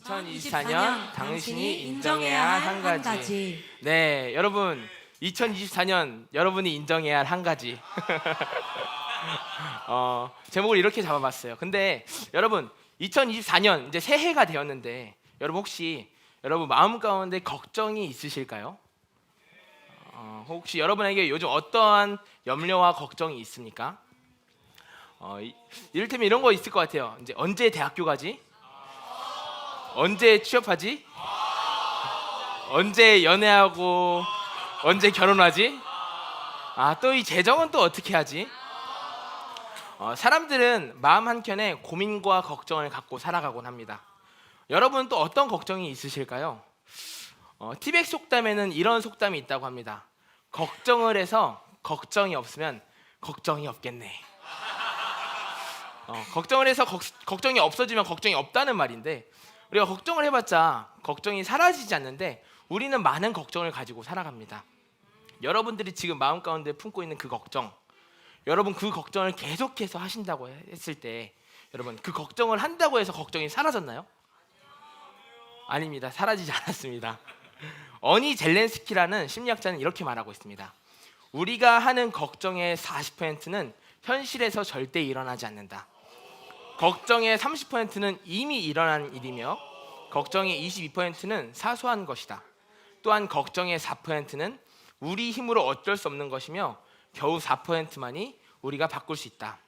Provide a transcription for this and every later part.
2024년 당신이 인정해야 할 한 가지. 네, 여러분 2024년 여러분이 인정해야 할 한 가지. 제목을 이렇게 잡아봤어요. 근데 여러분 2024년 이제 새해가 되었는데 여러분 혹시 여러분 마음 가운데 걱정이 있으실까요? 혹시 여러분에게 요즘 어떠한 염려와 걱정이 있습니까? 이를테면 이런 거 있을 것 같아요. 이제 언제 대학교 가지? 언제 취업하지? 언제 연애하고 언제 결혼하지? 또 이 재정은 또 어떻게 하지? 사람들은 마음 한켠에 고민과 걱정을 갖고 살아가곤 합니다. 여러분은 또 어떤 걱정이 있으실까요? 티백 속담에는 이런 속담이 있다고 합니다. 걱정을 해서 걱정이 없으면 걱정이 없겠네. 걱정을 해서 걱정이 없어지면 걱정이 없다는 말인데, 우리가 걱정을 해봤자 걱정이 사라지지 않는데 우리는 많은 걱정을 가지고 살아갑니다. 여러분들이 지금 마음 가운데 품고 있는 그 걱정, 여러분 그 걱정을 계속해서 하신다고 했을 때 여러분 그 걱정을 한다고 해서 걱정이 사라졌나요? 아닙니다. 사라지지 않았습니다. 어니 젤렌스키라는 심리학자는 이렇게 말하고 있습니다. 우리가 하는 걱정의 40%는 현실에서 절대 일어나지 않는다. 걱정의 30%는 이미 일어난 일이며 걱정의 22%는 사소한 것이다. 또한 걱정의 4%는 우리 힘으로 어쩔 수 없는 것이며 겨우 4%만이 우리가 바꿀 수 있다.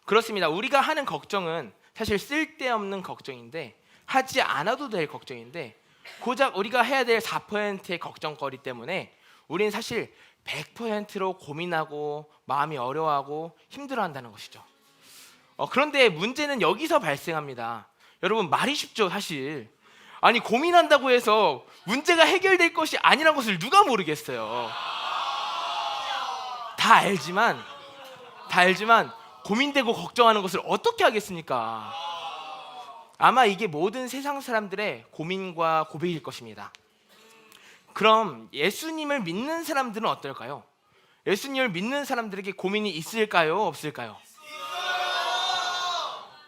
그렇습니다. 우리가 하는 걱정은 사실 쓸데없는 걱정인데, 하지 않아도 될 걱정인데, 고작 우리가 해야 될 4%의 걱정거리 때문에 우리는 사실 100%로 고민하고 마음이 어려워하고 힘들어한다는 것이죠. 그런데 문제는 여기서 발생합니다. 여러분 말이 쉽죠, 사실. 아니 고민한다고 해서 문제가 해결될 것이 아니라는 것을 누가 모르겠어요. 다 알지만 고민되고 걱정하는 것을 어떻게 하겠습니까? 아마 이게 모든 세상 사람들의 고민과 고백일 것입니다. 그럼 예수님을 믿는 사람들은 어떨까요? 예수님을 믿는 사람들에게 고민이 있을까요? 없을까요?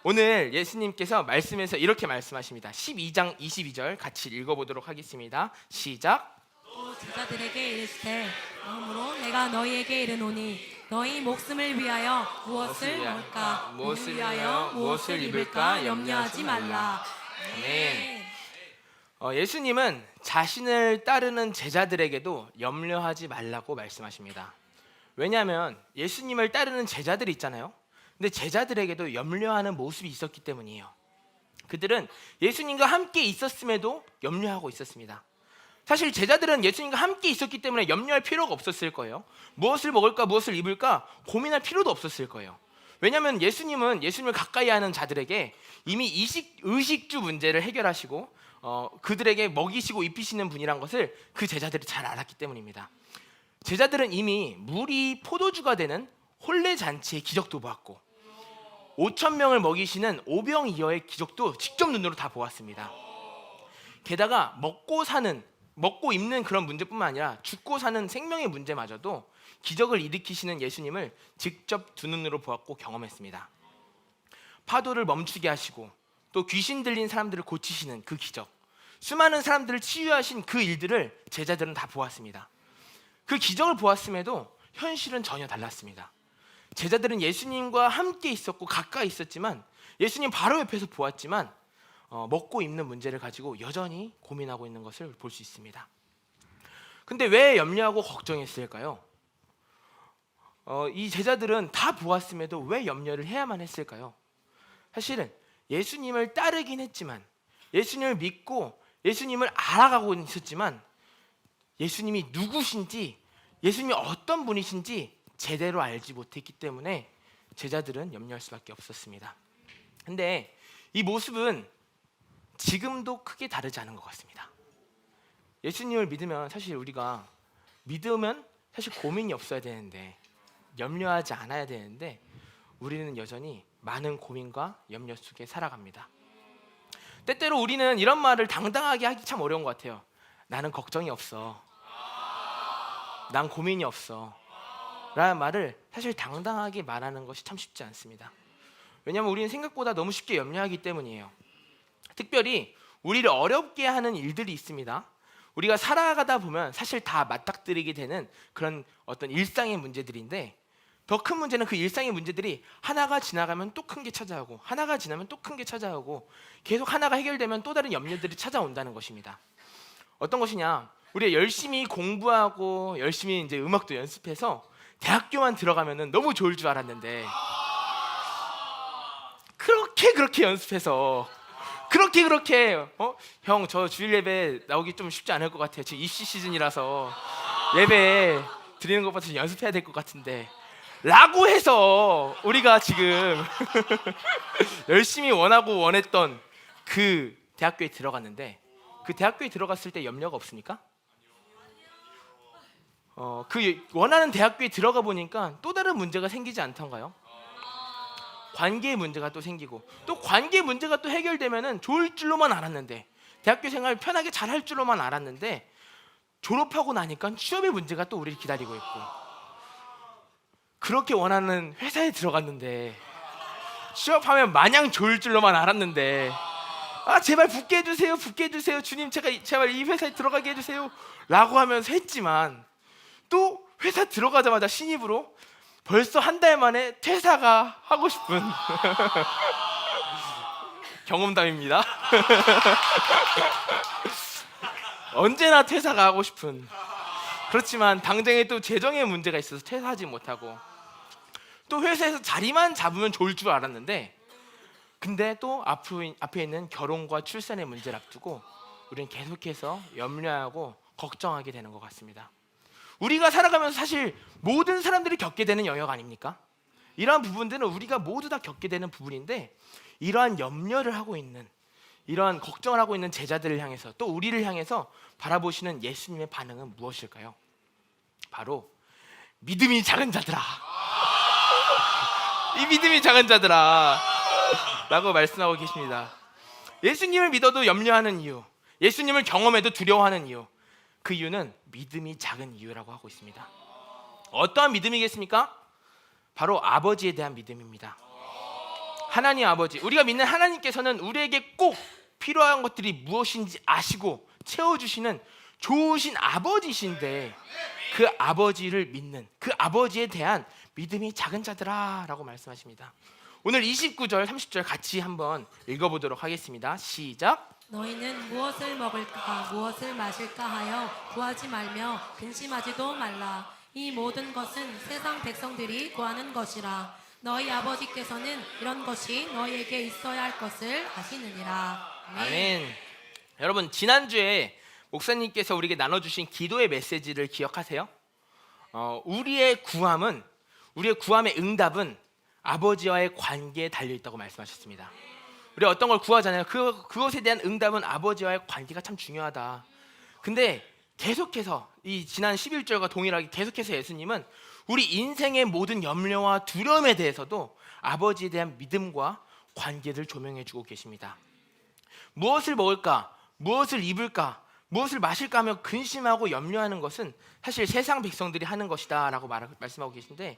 오늘 예수님께서 말씀에서 이렇게 말씀하십니다. 12장 22절 같이 읽어보도록 하겠습니다. 시작. 또 제자들에게 이르시되 그러므로 내가 너희에게 이르노니 너희 목숨을 위하여 무엇을 먹을까, 무엇을 위하여 무엇을 입을까 염려하지 말라. 아멘. 예수님은 자신을 따르는 제자들에게도 염려하지 말라고 말씀하십니다. 왜냐하면 예수님을 따르는 제자들이 있잖아요. 근데 제자들에게도 염려하는 모습이 있었기 때문이에요. 그들은 예수님과 함께 있었음에도 염려하고 있었습니다. 사실 제자들은 예수님과 함께 있었기 때문에 염려할 필요가 없었을 거예요. 무엇을 먹을까, 무엇을 입을까 고민할 필요도 없었을 거예요. 왜냐하면 예수님은 예수님을 가까이 하는 자들에게 이미 의식주 문제를 해결하시고 그들에게 먹이시고 입히시는 분이란 것을 그 제자들이 잘 알았기 때문입니다. 제자들은 이미 물이 포도주가 되는 혼례잔치의 기적도 보았고 5,000명을 먹이시는 오병이어의 기적도 직접 눈으로 다 보았습니다. 게다가 먹고 입는 그런 문제뿐만 아니라 죽고 사는 생명의 문제마저도 기적을 일으키시는 예수님을 직접 두 눈으로 보았고 경험했습니다. 파도를 멈추게 하시고 또 귀신 들린 사람들을 고치시는 그 기적, 수많은 사람들을 치유하신 그 일들을 제자들은 다 보았습니다. 그 기적을 보았음에도 현실은 전혀 달랐습니다. 제자들은 예수님과 함께 있었고 가까이 있었지만 예수님 바로 옆에서 보았지만 먹고 입는 문제를 가지고 여전히 고민하고 있는 것을 볼 수 있습니다. 근데 왜 염려하고 걱정했을까요? 이 제자들은 다 보았음에도 왜 염려를 해야만 했을까요? 사실은 예수님을 따르긴 했지만, 예수님을 믿고 예수님을 알아가고 있었지만 예수님이 누구신지, 예수님이 어떤 분이신지 제대로 알지 못했기 때문에 제자들은 염려할 수밖에 없었습니다. 근데 이 모습은 지금도 크게 다르지 않은 것 같습니다. 예수님을 믿으면 사실 우리가 믿으면 사실 고민이 없어야 되는데, 염려하지 않아야 되는데 우리는 여전히 많은 고민과 염려 속에 살아갑니다. 때때로 우리는 이런 말을 당당하게 하기 참 어려운 것 같아요. 나는 걱정이 없어, 난 고민이 없어 라는 말을 사실 당당하게 말하는 것이 참 쉽지 않습니다. 왜냐하면 우리는 생각보다 너무 쉽게 염려하기 때문이에요. 특별히 우리를 어렵게 하는 일들이 있습니다. 우리가 살아가다 보면 사실 다 맞닥뜨리게 되는 그런 어떤 일상의 문제들인데, 더 큰 문제는 그 일상의 문제들이 하나가 지나가면 또 큰 게 찾아오고, 하나가 지나면 또 큰 게 찾아오고, 계속 하나가 해결되면 또 다른 염려들이 찾아온다는 것입니다. 어떤 것이냐? 우리가 열심히 공부하고 열심히 이제 음악도 연습해서 대학교만 들어가면은 너무 좋을 줄 알았는데, 그렇게 연습해서 그렇게 형, 저 주일 예배 나오기 좀 쉽지 않을 것 같아요. 지금 입시 시즌이라서 예배 드리는 것부터 연습해야 될 것 같은데 라고 해서 우리가 지금 열심히 원했던 그 대학교에 들어갔는데, 그 대학교에 들어갔을 때 염려가 없습니까? 그 원하는 대학교에 들어가 보니까 또 다른 문제가 생기지 않던가요? 관계의 문제가 또 생기고, 또 관계 문제가 또 해결되면은 좋을 줄로만 알았는데, 대학교 생활 편하게 잘할 줄로만 알았는데, 졸업하고 나니까 취업의 문제가 또 우리를 기다리고 있고, 그렇게 원하는 회사에 들어갔는데 취업하면 마냥 좋을 줄로만 알았는데, 제발 붙게 해주세요 주님, 제발 이 회사에 들어가게 해주세요 라고 하면서 했지만, 또 회사 들어가자마자 신입으로 벌써 한 달 만에 퇴사가 하고 싶은 경험담입니다. 언제나 퇴사가 하고 싶은, 그렇지만 당장에 또 재정의 문제가 있어서 퇴사하지 못하고, 또 회사에서 자리만 잡으면 좋을 줄 알았는데, 근데 또 앞에 있는 결혼과 출산의 문제를 앞두고 우리는 계속해서 염려하고 걱정하게 되는 것 같습니다. 우리가 살아가면서 사실 모든 사람들이 겪게 되는 영역 아닙니까? 이러한 부분들은 우리가 모두 다 겪게 되는 부분인데, 이러한 염려를 하고 있는, 이러한 걱정을 하고 있는 제자들을 향해서, 또 우리를 향해서 바라보시는 예수님의 반응은 무엇일까요? 바로 믿음이 작은 자들아, 이 믿음이 작은 자들아 라고 말씀하고 계십니다. 예수님을 믿어도 염려하는 이유, 예수님을 경험해도 두려워하는 이유, 그 이유는 믿음이 작은 이유라고 하고 있습니다. 어떠한 믿음이겠습니까? 바로 아버지에 대한 믿음입니다. 하나님 아버지, 우리가 믿는 하나님께서는 우리에게 꼭 필요한 것들이 무엇인지 아시고 채워주시는 좋으신 아버지신데, 그 아버지를 믿는, 그 아버지에 대한 믿음이 작은 자들아 라고 말씀하십니다. 오늘 29절 30절 같이 한번 읽어보도록 하겠습니다. 시작. 너희는 무엇을 먹을까 무엇을 마실까 하여 구하지 말며 근심하지도 말라. 이 모든 것은 세상 백성들이 구하는 것이라. 너희 아버지께서는 이런 것이 너희에게 있어야 할 것을 아시느니라. 아멘. 여러분, 지난주에 목사님께서 우리에게 나눠주신 기도의 메시지를 기억하세요? 우리의 구함의 응답은 아버지와의 관계에 달려있다고 말씀하셨습니다. 우리 어떤 걸 구하잖아요. 그것에 대한 응답은 아버지와의 관계가 참 중요하다. 근데 계속해서 이 지난 11절과 동일하게 계속해서 예수님은 우리 인생의 모든 염려와 두려움에 대해서도 아버지에 대한 믿음과 관계를 조명해주고 계십니다. 무엇을 먹을까, 무엇을 입을까, 무엇을 마실까 하며 근심하고 염려하는 것은 사실 세상 백성들이 하는 것이다 라고 말씀하고 계신데,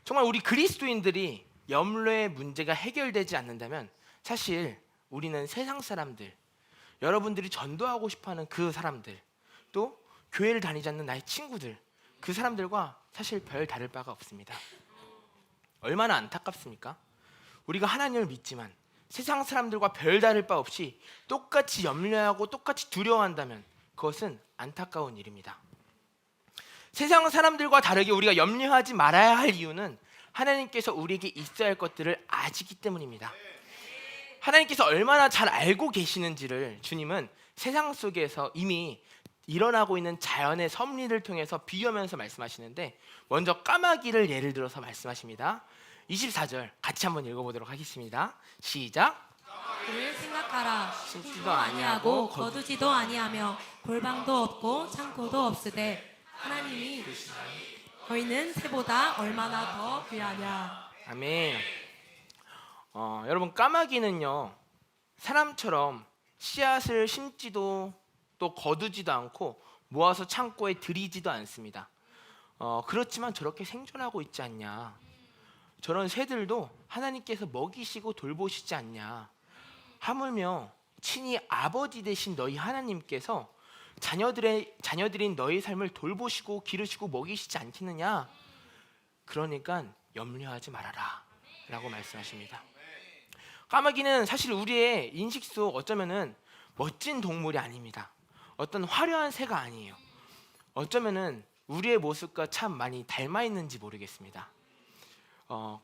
정말 우리 그리스도인들이 염려의 문제가 해결되지 않는다면 사실 우리는 세상 사람들, 여러분들이 전도하고 싶어하는 그 사람들, 또 교회를 다니지 않는 나의 친구들, 그 사람들과 사실 별 다를 바가 없습니다. 얼마나 안타깝습니까? 우리가 하나님을 믿지만 세상 사람들과 별 다를 바 없이 똑같이 염려하고 똑같이 두려워한다면 그것은 안타까운 일입니다. 세상 사람들과 다르게 우리가 염려하지 말아야 할 이유는 하나님께서 우리에게 있어야 할 것들을 아시기 때문입니다. 하나님께서 얼마나 잘 알고 계시는지를 주님은 세상 속에서 이미 일어나고 있는 자연의 섭리를 통해서 비유하면서 말씀하시는데, 먼저 까마귀를 예를 들어서 말씀하십니다. 24절 같이 한번 읽어보도록 하겠습니다. 시작. 그를 생각하라. 심지도 아니하고 거두지도 아니하며 골방도 없고 창고도 없으되 하나님이 너희는 새보다 얼마나 더 귀하냐. 아멘. 여러분, 까마귀는요 사람처럼 씨앗을 심지도 또 거두지도 않고 모아서 창고에 들이지도 않습니다. 그렇지만 저렇게 생존하고 있지 않냐, 저런 새들도 하나님께서 먹이시고 돌보시지 않냐, 하물며 친히 아버지 되신 너희 하나님께서 자녀들인 너희 삶을 돌보시고 기르시고 먹이시지 않겠느냐? 그러니까 염려하지 말아라 라고 말씀하십니다. 까마귀는 사실 우리의 인식 속 어쩌면은 멋진 동물이 아닙니다. 어떤 화려한 새가 아니에요. 어쩌면은 우리의 모습과 참 많이 닮아 있는지 모르겠습니다.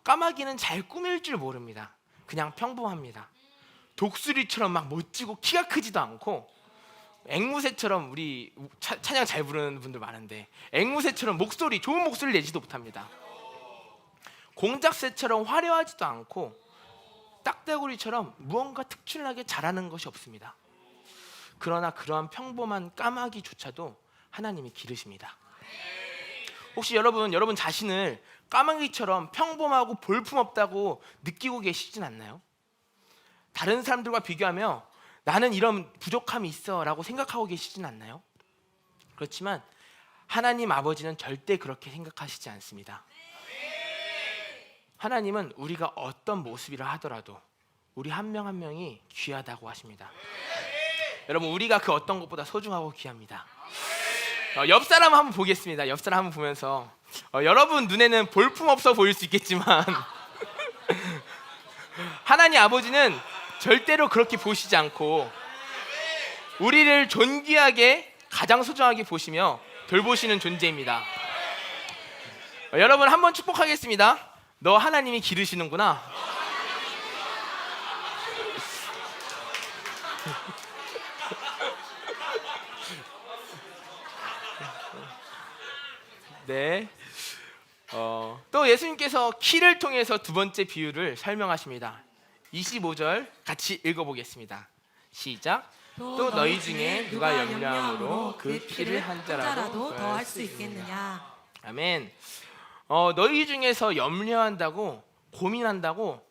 까마귀는 잘 꾸밀 줄 모릅니다. 그냥 평범합니다. 독수리처럼 막 멋지고 키가 크지도 않고, 앵무새처럼, 우리 찬양 잘 부르는 분들 많은데 앵무새처럼 좋은 목소리 내지도 못합니다. 공작새처럼 화려하지도 않고 딱대구리처럼 무언가 특출나게 잘하는 것이 없습니다. 그러나 그러한 평범한 까마귀조차도 하나님이 기르십니다. 혹시 여러분 자신을 까마귀처럼 평범하고 볼품없다고 느끼고 계시진 않나요? 다른 사람들과 비교하며 나는 이런 부족함이 있어 라고 생각하고 계시진 않나요? 그렇지만 하나님 아버지는 절대 그렇게 생각하시지 않습니다. 하나님은 우리가 어떤 모습이라 하더라도 우리 한 명 한 명이 귀하다고 하십니다. 여러분, 우리가 그 어떤 것보다 소중하고 귀합니다. 옆 사람 한번 보겠습니다. 옆 사람 한번 보면서 여러분 눈에는 볼품없어 보일 수 있겠지만 하나님 아버지는 절대로 그렇게 보시지 않고 우리를 존귀하게, 가장 소중하게 보시며 돌보시는 존재입니다. 여러분, 한번 축복하겠습니다. 너 하나님이 기르시는구나. 네. 또 예수님께서 키를 통해서 두 번째 비유를 설명하십니다. 25절 같이 읽어보겠습니다. 시작. 또 너희 중에 누가 염려함으로 그 키를 한 자라도 더할 수 있겠느냐? 아멘. 너희 중에서 염려한다고, 고민한다고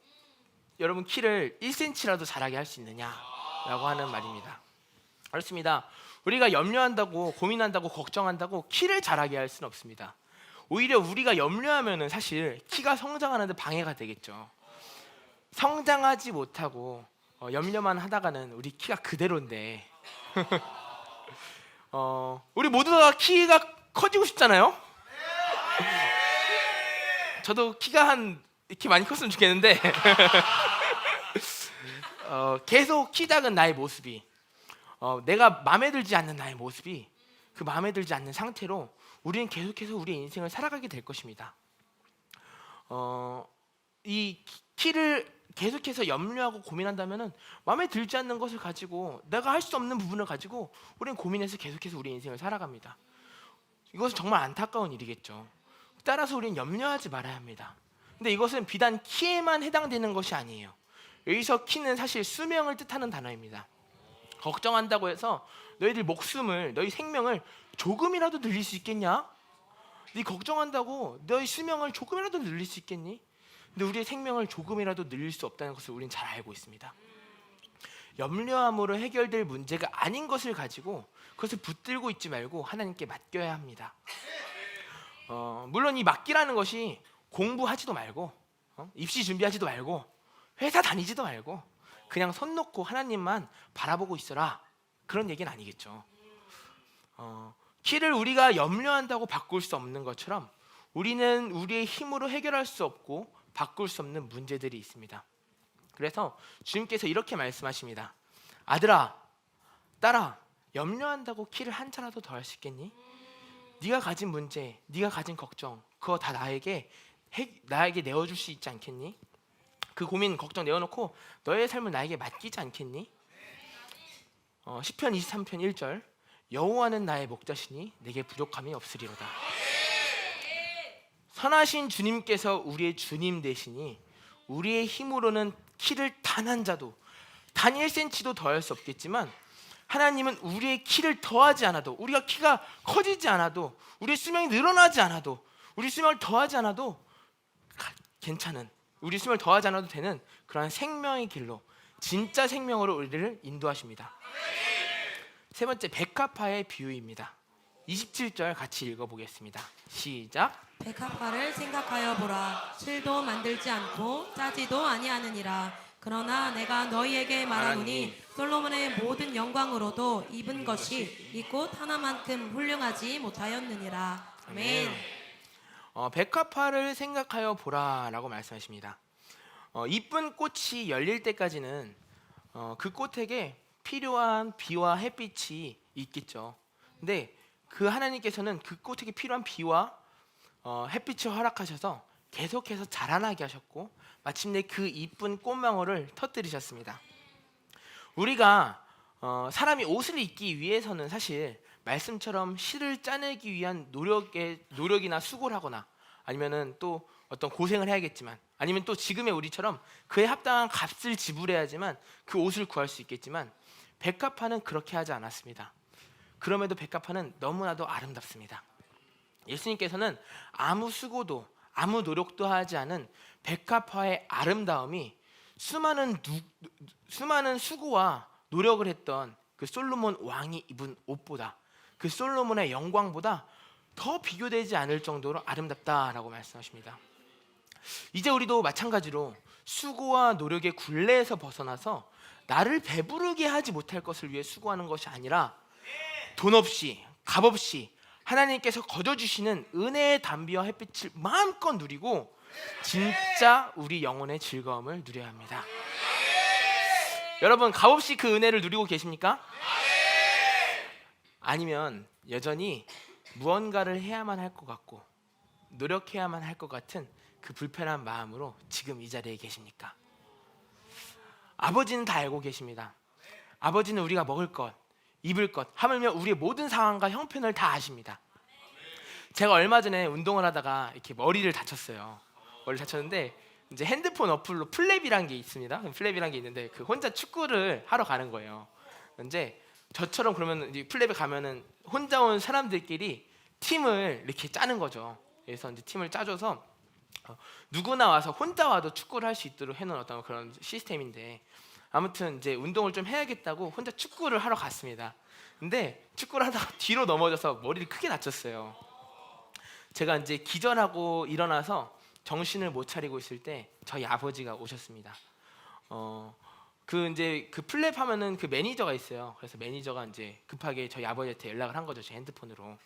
여러분 키를 1cm라도 자라게 할 수 있느냐라고 하는 말입니다. 그렇습니다. 우리가 염려한다고, 고민한다고, 걱정한다고 키를 자라게 할 수는 없습니다. 오히려 우리가 염려하면은 사실 키가 성장하는 데 방해가 되겠죠. 성장하지 못하고 염려만 하다가는 우리 키가 그대로인데 우리 모두가 키가 커지고 싶잖아요. 저도 키가 이렇게 많이 컸으면 좋겠는데 계속 키 작은 나의 모습이, 내가 마음에 들지 않는 나의 모습이, 그 마음에 들지 않는 상태로 우리는 계속해서 우리의 인생을 살아가게 될 것입니다. 이 키를 계속해서 염려하고 고민한다면은 마음에 들지 않는 것을 가지고, 내가 할 수 없는 부분을 가지고 우리는 고민해서 계속해서 우리 인생을 살아갑니다. 이것은 정말 안타까운 일이겠죠. 따라서 우리는 염려하지 말아야 합니다. 근데 이것은 비단 키에만 해당되는 것이 아니에요. 여기서 키는 사실 수명을 뜻하는 단어입니다. 걱정한다고 해서 너희들 목숨을, 너희 생명을 조금이라도 늘릴 수 있겠냐? 네 걱정한다고 너희 수명을 조금이라도 늘릴 수 있겠니? 근데 우리의 생명을 조금이라도 늘릴 수 없다는 것을 우리는 잘 알고 있습니다. 염려함으로 해결될 문제가 아닌 것을 가지고 그것을 붙들고 있지 말고 하나님께 맡겨야 합니다. 물론 이 맡기라는 것이 공부하지도 말고, 입시 준비하지도 말고, 회사 다니지도 말고 그냥 손 놓고 하나님만 바라보고 있어라, 그런 얘기는 아니겠죠. 키를 우리가 염려한다고 바꿀 수 없는 것처럼 우리는 우리의 힘으로 해결할 수 없고 바꿀 수 없는 문제들이 있습니다. 그래서 주님께서 이렇게 말씀하십니다. 아들아, 딸아, 염려한다고 키를 한 차라도 더 할 수 있겠니? 네가 가진 문제, 네가 가진 걱정, 그거 다 나에게 내어줄 수 있지 않겠니? 그 고민, 걱정 내어놓고 너의 삶을 나에게 맡기지 않겠니? 시편 23편 1절, 여호와는 나의 목자시니 내게 부족함이 없으리로다. 선하신 주님께서 우리의 주님 되시니 우리의 힘으로는 키를 단 한 자도, 단 1cm도 더할 수 없겠지만 하나님은 우리의 키를 더하지 않아도, 우리가 키가 커지지 않아도, 우리의 수명이 늘어나지 않아도, 우리 수명을 더하지 않아도 괜찮은, 우리 수명을 더하지 않아도 되는 그러한 생명의 길로, 진짜 생명으로 우리를 인도하십니다. 세 번째, 백합화의 비유입니다. 27절 같이 읽어보겠습니다. 시작. 백합화를 생각하여 보라. 실도 만들지 않고 짜지도 아니하느니라. 그러나 내가 너희에게 말하노니 솔로몬의 모든 영광으로도 입은 것이 이 꽃 하나만큼 훌륭하지 못하였느니라. 아멘. 백합화를 생각하여 보라라고 말씀하십니다. 이쁜 꽃이 열릴 때까지는 그 꽃에게 필요한 비와 햇빛이 있겠죠. 근데 그 하나님께서는 그 꽃에게 필요한 비와 햇빛을 허락하셔서 계속해서 자라나게 하셨고 마침내 그 이쁜 꽃망울을 터뜨리셨습니다. 우리가 사람이 옷을 입기 위해서는 사실 말씀처럼 실을 짜내기 위한 노력이나 수고를 하거나 아니면은 또 어떤 고생을 해야겠지만 아니면 또 지금의 우리처럼 그에 합당한 값을 지불해야지만 그 옷을 구할 수 있겠지만 백합화는 그렇게 하지 않았습니다. 그럼에도 백합화는 너무나도 아름답습니다. 예수님께서는 아무 수고도 아무 노력도 하지 않은 백합화의 아름다움이 수많은 수고와 노력을 했던 그 솔로몬 왕이 입은 옷보다 그 솔로몬의 영광보다 더 비교되지 않을 정도로 아름답다라고 말씀하십니다. 이제 우리도 마찬가지로 수고와 노력의 굴레에서 벗어나서 나를 배부르게 하지 못할 것을 위해 수고하는 것이 아니라 돈 없이 값 없이 하나님께서 거둬주시는 은혜의 담비와 햇빛을 마음껏 누리고 진짜 우리 영혼의 즐거움을 누려야 합니다. 여러분 값없이 그 은혜를 누리고 계십니까? 아니면 여전히 무언가를 해야만 할 것 같고 노력해야만 할 것 같은 그 불편한 마음으로 지금 이 자리에 계십니까? 아버지는 다 알고 계십니다. 아버지는 우리가 먹을 것, 입을 것, 하물며 우리의 모든 상황과 형편을 다 아십니다. 제가 얼마 전에 운동을 하다가 이렇게 머리를 다쳤어요. 머리를 다쳤는데 이제 핸드폰 어플로 플랩이란 게 있습니다. 플랩이란 게 있는데 그 혼자 축구를 하러 가는 거예요. 이제 저처럼 그러면 이제 플랩에 가면은 혼자 온 사람들끼리 팀을 이렇게 짜는 거죠. 그래서 이제 팀을 짜줘서 누구나 와서 혼자 와도 축구를 할 수 있도록 해놓은 어떤 그런 시스템인데 아무튼 이제 운동을 좀 해야겠다고 혼자 축구를 하러 갔습니다. 근데 축구를 하다가 뒤로 넘어져서 머리를 크게 다쳤어요. 제가 이제 기절하고 일어나서 정신을 못 차리고 있을 때 저희 아버지가 오셨습니다. 그 이제 그 플랩 하면은 그 매니저가 있어요. 그래서 매니저가 이제 급하게 저희 아버지한테 연락을 한 거죠, 제 핸드폰으로.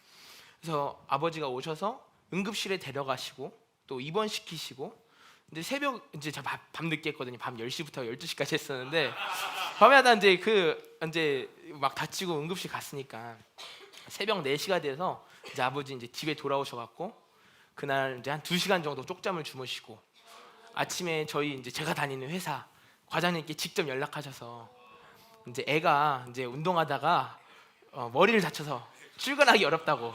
그래서 아버지가 오셔서 응급실에 데려가시고 또 입원시키시고 이제 새벽 이제 제가 밤 늦게 했거든요. 밤 10시부터 12시까지 했었는데 밤에 하다 이제 막 다치고 응급실 갔으니까 새벽 4시가 돼서 이제 아버지 이제 집에 돌아오셔 갖고 그날 이제 한 2시간 정도 쪽잠을 주무시고 아침에 저희 이제 제가 다니는 회사 과장님께 직접 연락하셔서 이제 애가 이제 운동하다가 머리를 다쳐서 출근하기 어렵다고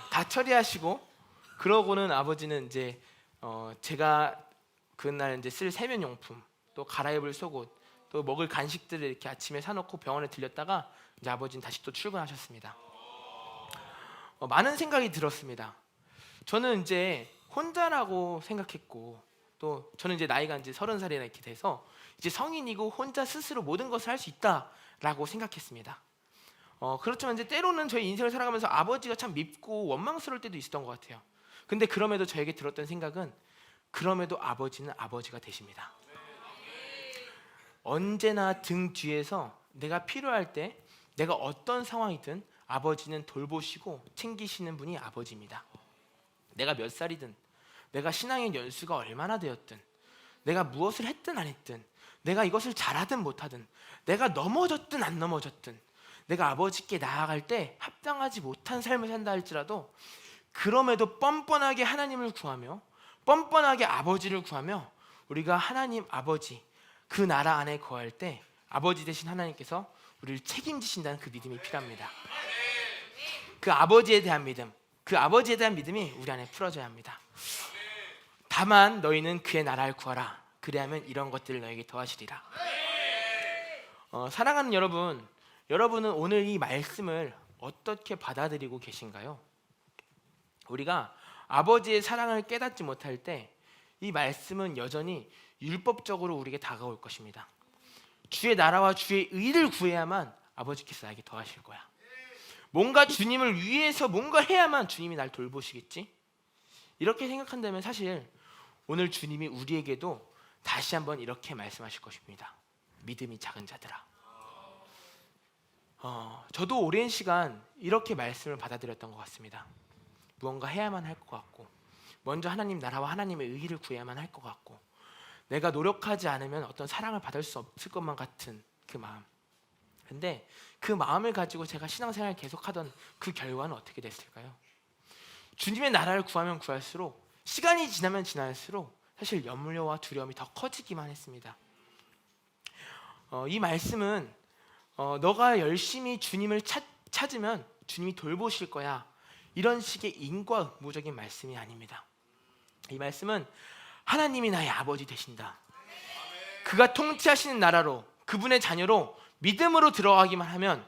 다 처리하시고 그러고는 아버지는 이제 제가 그날 이제 쓸 세면용품 또 갈아입을 속옷 또 먹을 간식들을 이렇게 아침에 사놓고 병원에 들렸다가 이제 아버지는 다시 또 출근하셨습니다. 많은 생각이 들었습니다. 저는 이제 혼자라고 생각했고 또 저는 이제 나이가 이제 30살이나 이렇게 돼서 이제 성인이고 혼자 스스로 모든 것을 할 수 있다라고 생각했습니다. 그렇지만 이제 때로는 저희 인생을 살아가면서 아버지가 참 밉고 원망스러울 때도 있었던 것 같아요. 근데 그럼에도 저에게 들었던 생각은 그럼에도 아버지는 아버지가 되십니다. 언제나 등 뒤에서 내가 필요할 때 내가 어떤 상황이든 아버지는 돌보시고 챙기시는 분이 아버지입니다. 내가 몇 살이든 내가 신앙의 연수가 얼마나 되었든 내가 무엇을 했든 안 했든 내가 이것을 잘하든 못하든 내가 넘어졌든 안 넘어졌든 내가 아버지께 나아갈 때 합당하지 못한 삶을 산다 할지라도 그럼에도 뻔뻔하게 하나님을 구하며 뻔뻔하게 아버지를 구하며 우리가 하나님 아버지 그 나라 안에 거할 때 아버지 되신 하나님께서 우리를 책임지신다는 그 믿음이 필요합니다. 그 아버지에 대한 믿음, 그 아버지에 대한 믿음이 우리 안에 풀어져야 합니다. 다만 너희는 그의 나라를 구하라. 그리하면 이런 것들을 너에게 더하시리라. 사랑하는 여러분, 여러분은 오늘 이 말씀을 어떻게 받아들이고 계신가요? 우리가 아버지의 사랑을 깨닫지 못할 때 이 말씀은 여전히 율법적으로 우리에게 다가올 것입니다. 주의 나라와 주의 의를 구해야만 아버지께서 나에게 더하실 거야. 뭔가 주님을 위해서 뭔가 해야만 주님이 날 돌보시겠지? 이렇게 생각한다면 사실 오늘 주님이 우리에게도 다시 한번 이렇게 말씀하실 것입니다. 믿음이 작은 자들아. 저도 오랜 시간 이렇게 말씀을 받아들였던 것 같습니다. 무언가 해야만 할 것 같고, 먼저 하나님 나라와 하나님의 의의를 구해야만 할 것 같고, 내가 노력하지 않으면 어떤 사랑을 받을 수 없을 것만 같은 그 마음. 근데 그 마음을 가지고 제가 신앙생활을 계속하던 그 결과는 어떻게 됐을까요? 주님의 나라를 구하면 구할수록, 시간이 지나면 지날수록 사실 염려와 두려움이 더 커지기만 했습니다. 이 말씀은 너가 열심히 주님을 찾으면 주님이 돌보실 거야, 이런 식의 인과응보적인 말씀이 아닙니다. 이 말씀은 하나님이 나의 아버지 되신다. 그가 통치하시는 나라로, 그분의 자녀로 믿음으로 들어가기만 하면,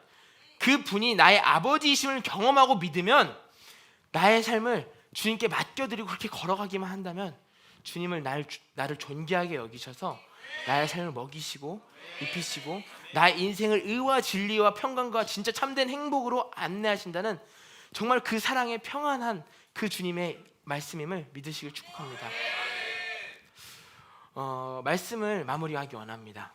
그분이 나의 아버지이심을 경험하고 믿으면, 나의 삶을 주님께 맡겨드리고 그렇게 걸어가기만 한다면 주님을 나를 존귀하게 여기셔서 나의 삶을 먹이시고 입히시고 나의 인생을 의와 진리와 평강과 진짜 참된 행복으로 안내하신다는, 정말 그 사랑의 평안한 그 주님의 말씀임을 믿으시길 축복합니다. 말씀을 마무리하기 원합니다.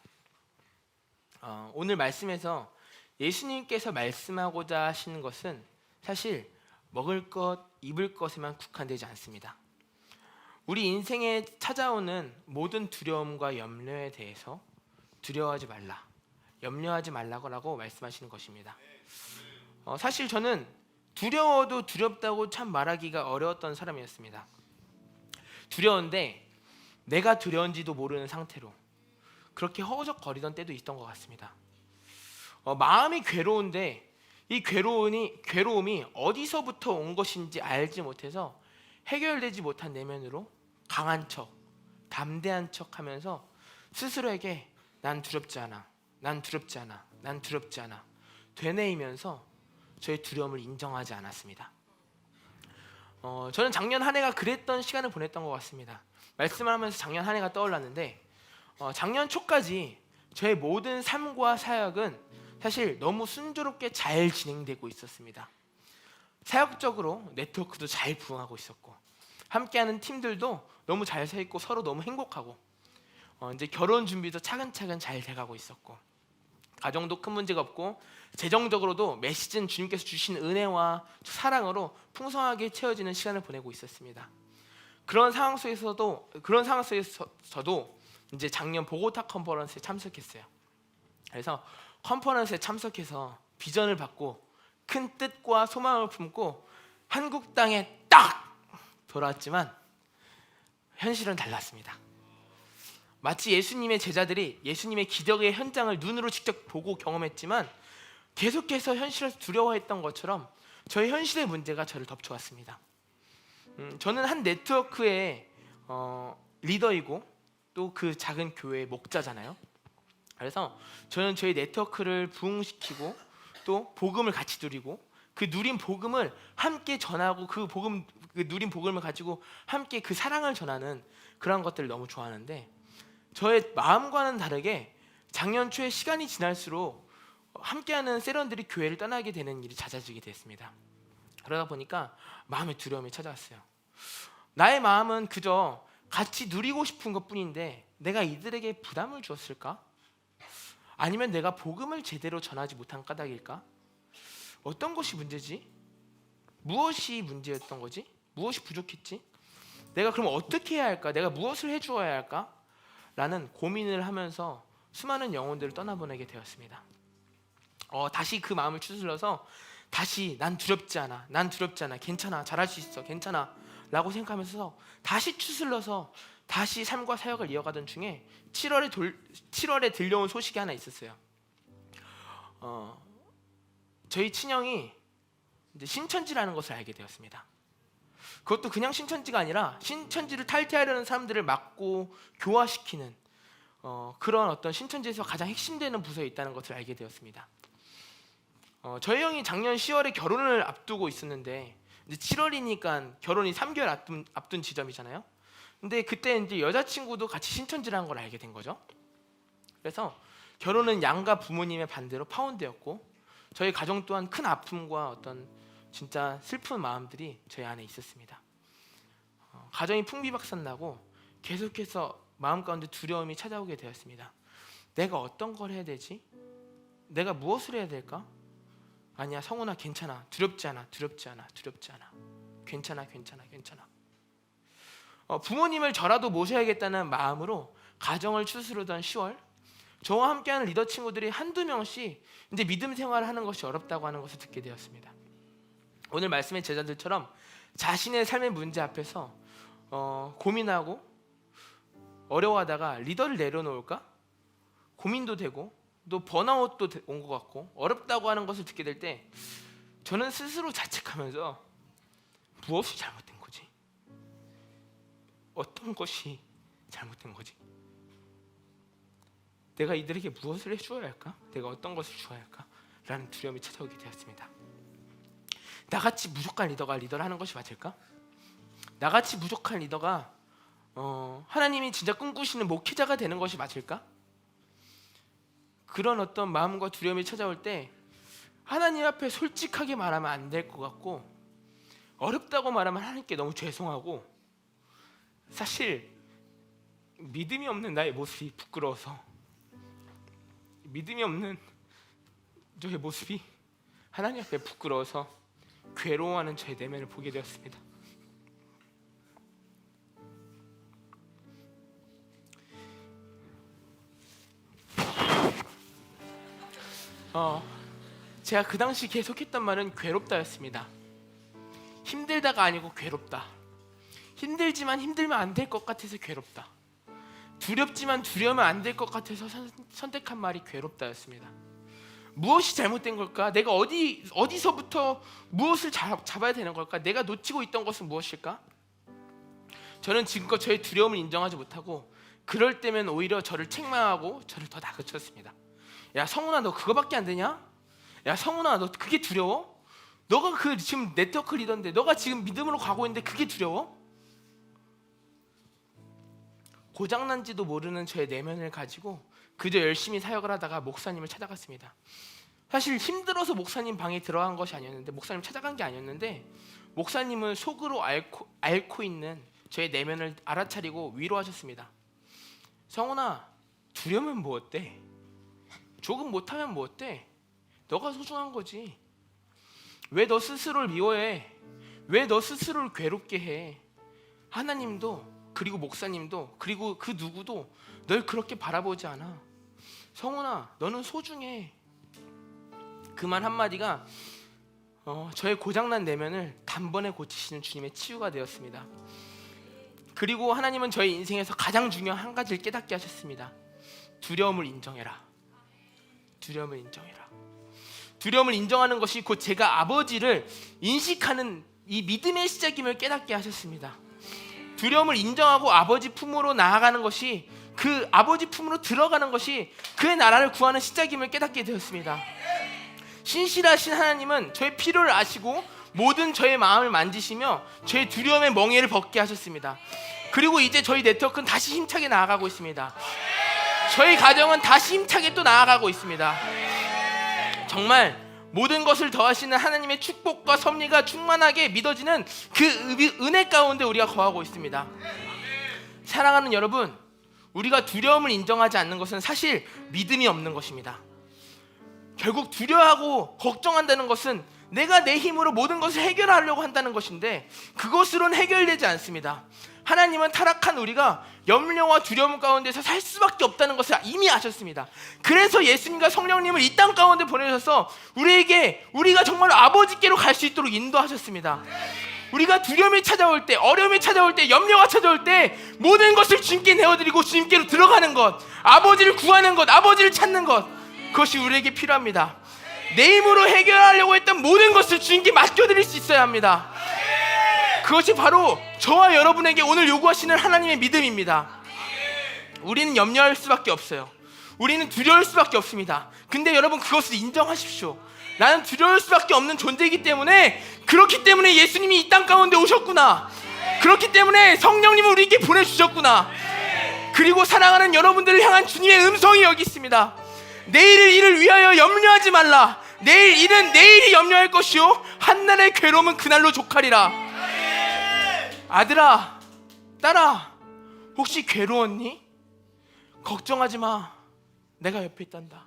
오늘 말씀에서 예수님께서 말씀하고자 하시는 것은 사실 먹을 것, 입을 것에만 국한되지 않습니다. 우리 인생에 찾아오는 모든 두려움과 염려에 대해서 두려워하지 말라, 염려하지 말라고 말씀하시는 것입니다. 사실 저는 두려워도 두렵다고 참 말하기가 어려웠던 사람이었습니다. 두려운데 내가 두려운지도 모르는 상태로 그렇게 허우적거리던 때도 있던 것 같습니다. 마음이 괴로운데 이 괴로움이 어디서부터 온 것인지 알지 못해서 해결되지 못한 내면으로 강한 척, 담대한 척 하면서 스스로에게 난 두렵지 않아, 난 두렵지 않아, 난 두렵지 않아 되뇌이면서 저의 두려움을 인정하지 않았습니다. 저는 작년 한 해가 그랬던 시간을 보냈던 것 같습니다. 말씀을 하면서 작년 한 해가 떠올랐는데, 작년 초까지 저의 모든 삶과 사역은 사실 너무 순조롭게 잘 진행되고 있었습니다. 사역적으로 네트워크도 잘 부흥하고 있었고, 함께하는 팀들도 너무 잘 서 있고 서로 너무 행복하고, 이제 결혼 준비도 차근차근 잘 돼가고 있었고, 가정도 큰 문제가 없고, 재정적으로도 매 시즌 주님께서 주신 은혜와 사랑으로 풍성하게 채워지는 시간을 보내고 있었습니다. 그런 상황 속에서도 이제 작년 보고타 컨퍼런스에 참석했어요. 그래서 컨퍼런스에 참석해서 비전을 받고 큰 뜻과 소망을 품고 한국 땅에 딱 돌아왔지만 현실은 달랐습니다. 마치 예수님의 제자들이 예수님의 기적의 현장을 눈으로 직접 보고 경험했지만 계속해서 현실에서 두려워했던 것처럼 저의 현실의 문제가 저를 덮쳐왔습니다. 저는 한 네트워크의 리더이고 또 그 작은 교회의 목자잖아요. 그래서 저는 저희 네트워크를 부흥시키고 또 복음을 같이 누리고, 그 누린 복음을 함께 전하고, 그 누린 복음을 가지고 함께 그 사랑을 전하는 그런 것들을 너무 좋아하는데, 저의 마음과는 다르게 작년 초에 시간이 지날수록 함께하는 세런들이 교회를 떠나게 되는 일이 잦아지게 됐습니다. 그러다 보니까 마음의 두려움이 찾아왔어요. 나의 마음은 그저 같이 누리고 싶은 것뿐인데 내가 이들에게 부담을 주었을까? 아니면 내가 복음을 제대로 전하지 못한 까닭일까? 어떤 것이 문제지? 무엇이 문제였던 거지? 무엇이 부족했지? 내가 그럼 어떻게 해야 할까? 내가 무엇을 해주어야 할까? 라는 고민을 하면서 수많은 영혼들을 떠나보내게 되었습니다. 다시 그 마음을 추스러서 다시 난 두렵지 않아, 난 두렵지 않아, 괜찮아, 잘할 수 있어, 괜찮아 라고 생각하면서 다시 추슬러서 다시 삶과 사역을 이어가던 중에 7월에 들려온 소식이 하나 있었어요. 저희 친형이 이제 신천지라는 것을 알게 되었습니다. 그것도 그냥 신천지가 아니라 신천지를 탈퇴하려는 사람들을 막고 교화시키는 그런 어떤 신천지에서 가장 핵심되는 부서에 있다는 것을 알게 되었습니다. 저희 형이 작년 10월에 결혼을 앞두고 있었는데, 이제 7월이니까 결혼이 3개월 앞둔 지점이잖아요. 근데 그때 이제 여자친구도 같이 신천지라는 걸 알게 된 거죠. 그래서 결혼은 양가 부모님의 반대로 파혼되었고, 저희 가정 또한 큰 아픔과 어떤 진짜 슬픈 마음들이 저희 안에 있었습니다. 가정이 풍비박산나고 계속해서 마음 가운데 두려움이 찾아오게 되었습니다. 내가 어떤 걸 해야 되지? 내가 무엇을 해야 될까? 아니야, 성훈아, 괜찮아. 두렵지 않아. 괜찮아. 부모님을 저라도 모셔야겠다는 마음으로 가정을 추스르던 10월, 저와 함께하는 리더 친구들이 한두 명씩 이제 믿음 생활을 하는 것이 어렵다고 하는 것을 듣게 되었습니다. 오늘 말씀의 제자들처럼 자신의 삶의 문제 앞에서 고민하고 어려워하다가 리더를 내려놓을까? 고민도 되고 또 번아웃도 온 것 같고 어렵다고 하는 것을 듣게 될 때 저는 스스로 자책하면서 무엇이 잘못된 거지? 어떤 것이 잘못된 거지? 내가 이들에게 무엇을 해주어야 할까? 내가 어떤 것을 주어야 할까? 라는 두려움이 찾아오게 되었습니다. 나같이 부족한 리더가 리더를 하는 것이 맞을까? 나같이 부족한 리더가 하나님이 진짜 꿈꾸시는 목회자가 되는 것이 맞을까? 그런 어떤 마음과 두려움이 찾아올 때 하나님 앞에 솔직하게 말하면 안 될 것 같고, 어렵다고 말하면 하나님께 너무 죄송하고, 사실 믿음이 없는 나의 모습이 부끄러워서, 믿음이 없는 저의 모습이 하나님 앞에 부끄러워서 괴로워하는 저의 내면을 보게 되었습니다. 제가 그 당시 계속했던 말은 괴롭다였습니다. 힘들다가 아니고 괴롭다. 힘들지만 힘들면 안 될 것 같아서 괴롭다. 두렵지만 두려우면 안 될 것 같아서 선택한 말이 괴롭다였습니다. 무엇이 잘못된 걸까? 내가 어디서부터 무엇을 잡아야 되는 걸까? 내가 놓치고 있던 것은 무엇일까? 저는 지금껏 저의 두려움을 인정하지 못하고 그럴 때면 오히려 저를 책망하고 저를 더 다그쳤습니다. 야, 성훈아, 너 그거밖에 안 되냐? 야, 성훈아, 너 그게 두려워? 너가 지금 네트워크 리더인데, 너가 지금 믿음으로 가고 있는데 그게 두려워? 고장난지도 모르는 저의 내면을 가지고 그저 열심히 사역을 하다가 목사님을 찾아갔습니다. 사실 힘들어서 목사님 방에 들어간 것이 아니었는데, 목사님 찾아간 게 아니었는데, 목사님은 속으로 앓고 있는 저의 내면을 알아차리고 위로하셨습니다. 성훈아, 두려우면 뭐 어때? 조금 못하면 뭐 어때? 너가 소중한 거지. 왜 너 스스로를 미워해? 왜 너 스스로를 괴롭게 해? 하나님도, 그리고 목사님도, 그리고 그 누구도 널 그렇게 바라보지 않아. 성훈아, 너는 소중해. 그 말 한마디가 저의 고장난 내면을 단번에 고치시는 주님의 치유가 되었습니다. 그리고 하나님은 저의 인생에서 가장 중요한 한 가지를 깨닫게 하셨습니다. 두려움을 인정해라. 두려움을 인정해라. 두려움을 인정하는 것이 곧 제가 아버지를 인식하는 이 믿음의 시작임을 깨닫게 하셨습니다. 두려움을 인정하고 아버지 품으로 나아가는 것이, 그 아버지 품으로 들어가는 것이 그의 나라를 구하는 시작임을 깨닫게 되었습니다. 신실하신 하나님은 저의 필요를 아시고 모든 저의 마음을 만지시며 저의 두려움의 멍에를 벗게 하셨습니다. 그리고 이제 저희 네트워크는 다시 힘차게 나아가고 있습니다. 저희 가정은 다시 힘차게 또 나아가고 있습니다. 정말 모든 것을 더하시는 하나님의 축복과 섭리가 충만하게 믿어지는 그 은혜 가운데 우리가 거하고 있습니다. 사랑하는 여러분, 우리가 두려움을 인정하지 않는 것은 사실 믿음이 없는 것입니다. 결국 두려워하고 걱정한다는 것은 내가 내 힘으로 모든 것을 해결하려고 한다는 것인데, 그것으로는 해결되지 않습니다. 하나님은 타락한 우리가 염려와 두려움 가운데서 살 수밖에 없다는 것을 이미 아셨습니다. 그래서 예수님과 성령님을 이 땅 가운데 보내셔서 우리가 정말 아버지께로 갈 수 있도록 인도하셨습니다. 우리가 두려움이 찾아올 때, 어려움이 찾아올 때, 염려가 찾아올 때 모든 것을 주님께 내어드리고 주님께로 들어가는 것, 아버지를 구하는 것, 아버지를 찾는 것, 그것이 우리에게 필요합니다. 내 힘으로 해결하려고 했던 모든 것을 주님께 맡겨드릴 수 있어야 합니다. 그것이 바로 저와 여러분에게 오늘 요구하시는 하나님의 믿음입니다. 우리는 염려할 수밖에 없어요. 우리는 두려울 수밖에 없습니다. 근데 여러분, 그것을 인정하십시오. 나는 두려울 수밖에 없는 존재이기 때문에, 그렇기 때문에 예수님이 이 땅 가운데 오셨구나. 그렇기 때문에 성령님을 우리에게 보내주셨구나. 그리고 사랑하는 여러분들을 향한 주님의 음성이 여기 있습니다. 내일의 일을 위하여 염려하지 말라. 내일 일은 내일이 염려할 것이요 한날의 괴로움은 그날로 족하리라. 아들아, 딸아, 혹시 괴로웠니? 걱정하지 마. 내가 옆에 있단다.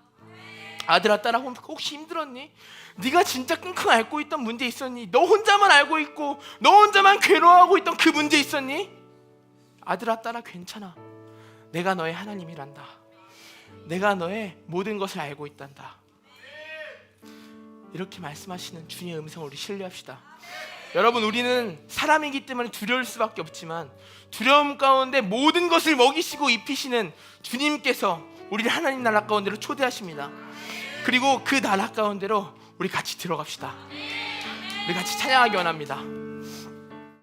아들아 딸아 혹시 힘들었니? 네가 진짜 끙끙 앓고 있던 문제 있었니? 너 혼자만 알고 있고 너 혼자만 괴로워하고 있던 그 문제 있었니? 아들아 딸아 괜찮아. 내가 너의 하나님이란다. 내가 너의 모든 것을 알고 있단다. 이렇게 말씀하시는 주님의 음성을 우리 신뢰합시다. 여러분, 우리는 사람이기 때문에 두려울 수밖에 없지만 두려움 가운데 모든 것을 먹이시고 입히시는 주님께서 우리를 하나님 나라 가운데로 초대하십니다. 그리고 그 나라 가운데로 우리 같이 들어갑시다. 우리 같이 찬양하기 원합니다.